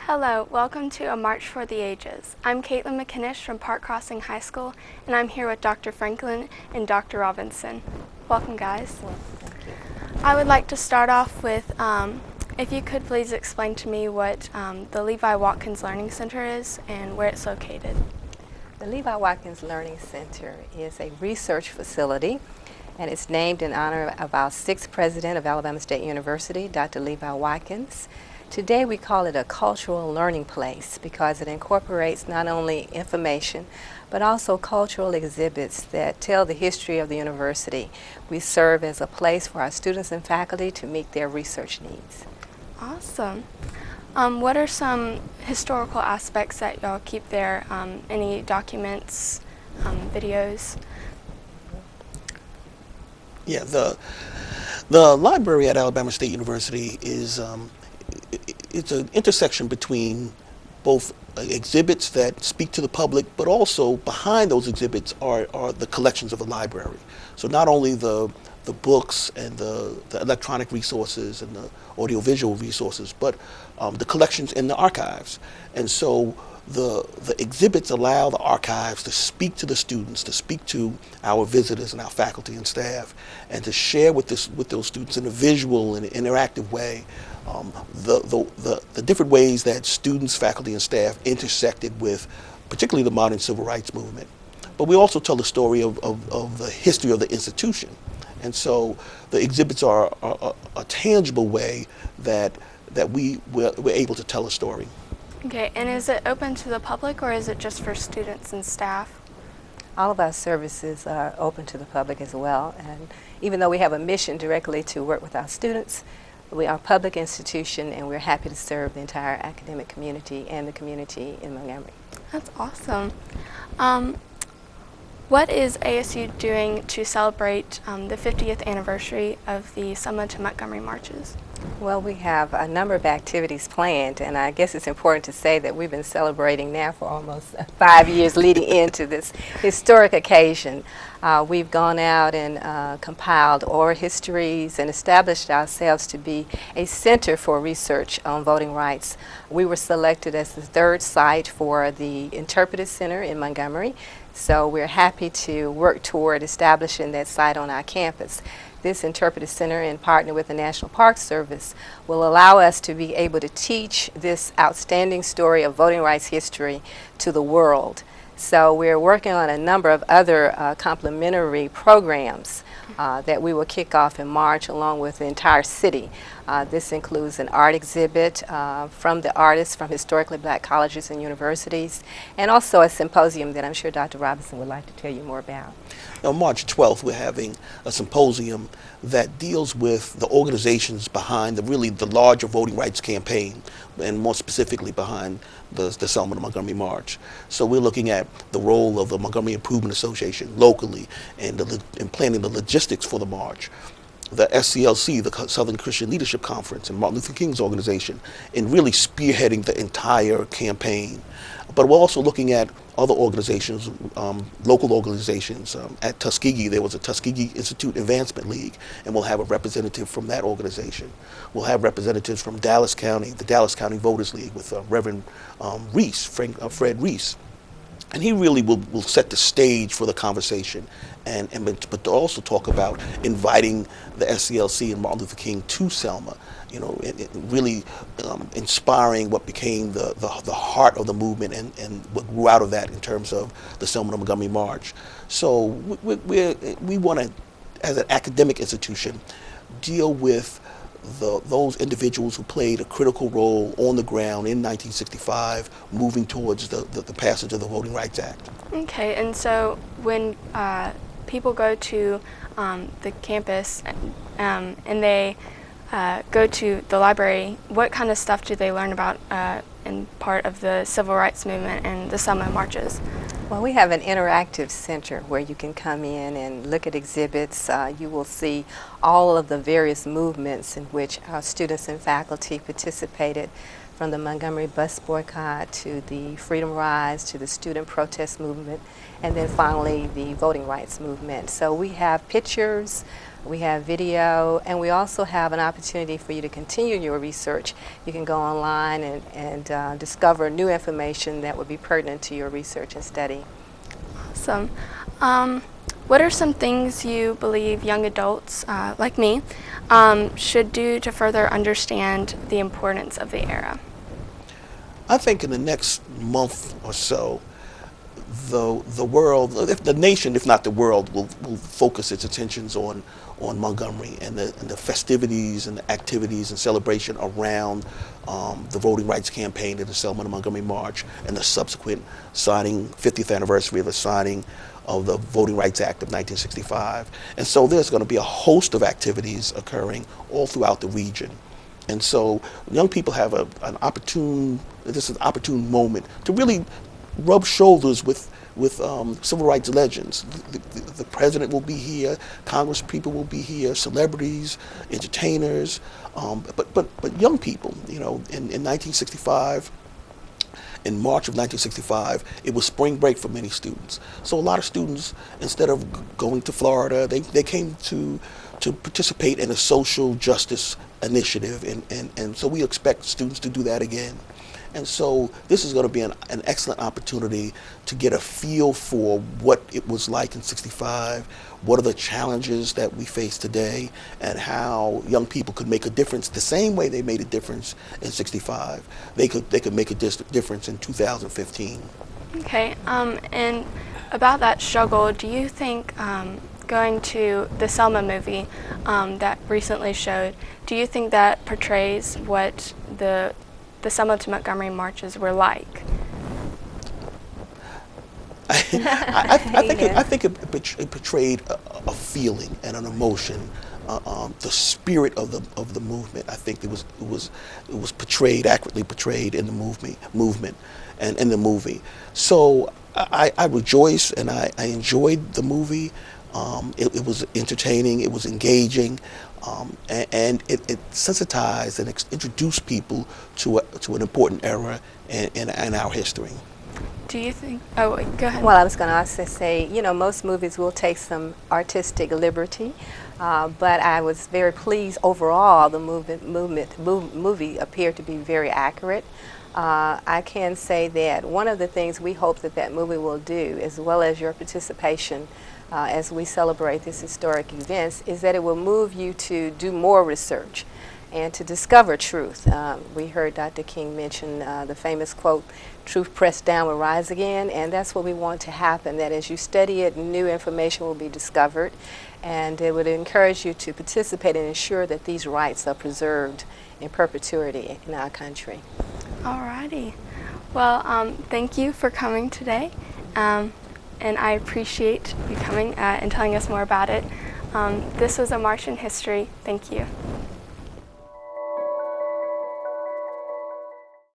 Hello, welcome to A March for the Ages. I'm Caitlin McInnish from Park Crossing High School, and I'm here with Dr. Franklin and Dr. Robinson. Welcome, guys. Well, thank you. I would like to start off with, if you could please explain to me what the Levi Watkins Learning Center is and where it's located. The Levi Watkins Learning Center is a research facility, and it's named in honor of our sixth president of Alabama State University, Dr. Levi Watkins. Today we call it a cultural learning place because it incorporates not only information but also cultural exhibits that tell the history of the university. We serve as a place for our students and faculty to meet their research needs. Awesome. What are some historical aspects that y'all keep there? Any documents, videos? Yeah, the library at Alabama State University is it's an intersection between both exhibits that speak to the public, but also behind those exhibits are the collections of the library. So not only the books and the electronic resources and the audiovisual resources, but the collections in the archives. And so the exhibits allow the archives to speak to the students, to speak to our visitors and our faculty and staff, and to share with those students in a visual and interactive way the different ways that students, faculty, and staff intersected with particularly the modern civil rights movement. But we also tell the story of the history of the institution. And so the exhibits are a tangible way that we're able to tell a story. Okay, and is it open to the public or is it just for students and staff? All of our services are open to the public as well, and even though we have a mission directly to work with our students, we are a public institution and we're happy to serve the entire academic community and the community in Montgomery. That's awesome. What is ASU doing to celebrate the 50th anniversary of the Selma-to-Montgomery marches? Well, we have a number of activities planned, and I guess it's important to say that we've been celebrating now for almost 5 years leading into this historic occasion. We've gone out and compiled oral histories and established ourselves to be a center for research on voting rights. We were selected as the third site for the Interpretive Center in Montgomery, so we're happy to work toward establishing that site on our campus. This Interpretive Center, in partner with the National Park Service, will allow us to be able to teach this outstanding story of voting rights history to the world. So we're working on a number of other complementary programs that we will kick off in March along with the entire city. This includes an art exhibit from the artists from historically black colleges and universities, and also a symposium that I'm sure Dr. Robinson would like to tell you more about. On March 12th, we're having a symposium that deals with the organizations behind the larger voting rights campaign, and more specifically behind the Selma-to-Montgomery March. So we're looking at the role of the Montgomery Improvement Association locally and planning the logistics for the march. The SCLC, the Southern Christian Leadership Conference, and Martin Luther King's organization in really spearheading the entire campaign. But we're also looking at other organizations, local organizations. At Tuskegee, there was a Tuskegee Institute Advancement League, and we'll have a representative from that organization. We'll have representatives from Dallas County, the Dallas County Voters League with Reverend Fred Reese. And he really will set the stage for the conversation, but to also talk about inviting the SCLC and Martin Luther King to Selma, really inspiring what became the heart of the movement and what grew out of that in terms of the Selma-to-Montgomery March. So we want to, as an academic institution, deal with those individuals who played a critical role on the ground in 1965, moving towards the passage of the Voting Rights Act. Okay, and so when people go to the campus and they go to the library, what kind of stuff do they learn about in part of the civil rights movement and the Selma marches? Well, we have an interactive center where you can come in and look at exhibits. You will see all of the various movements in which our students and faculty participated, from the Montgomery bus boycott to the Freedom Rise to the student protest movement, and then finally the voting rights movement. So we have pictures, We have video, and we also have an opportunity for you to continue your research. You can go online and discover new information that would be pertinent to your research and study. Awesome. What are some things you believe young adults, like me, should do to further understand the importance of the era? I think in the next month or so, the world, if the nation, if not the world, will focus its attentions on Montgomery and the festivities and the activities and celebration around the voting rights campaign of the Selma-to-Montgomery March and the subsequent signing, 50th anniversary of the signing of the Voting Rights Act of 1965. And so there's going to be a host of activities occurring all throughout the region. And so young people have this is an opportune moment to really rub shoulders with civil rights legends. The president will be here, Congress people will be here, celebrities, entertainers, but young people. You know, in 1965. In March of 1965, it was spring break for many students. So a lot of students, instead of going to Florida, they came to participate in a social justice initiative, and so we expect students to do that again. And so this is going to be an excellent opportunity to get a feel for what it was like in '65, what are the challenges that we face today, and how young people could make a difference the same way they made a difference in '65. They could make a difference in 2015. Okay, and about that struggle, do you think going to the Selma movie that recently showed, do you think that portrays what the Selma-to-Montgomery marches were like? I think it portrayed a feeling and an emotion, the spirit of the movement. I think it was accurately portrayed in the movement and in the movie. So I rejoiced and I enjoyed the movie. It was entertaining. It was engaging. And it sensitized and introduced people to an important era in our history. Do you think? Oh, wait, go ahead. Well, I was going to also say, you know, most movies will take some artistic liberty, but I was very pleased overall. The movie appeared to be very accurate. I can say that one of the things we hope that movie will do, as well as your participation as we celebrate this historic events, is that it will move you to do more research and to discover truth. We heard Dr. King mention the famous quote, "Truth pressed down will rise again," and that's what we want to happen, that as you study it, new information will be discovered, and it would encourage you to participate and ensure that these rights are preserved in perpetuity in our country. Alrighty. Well, thank you for coming today. And I appreciate you coming and telling us more about it. This was a March in History. Thank you.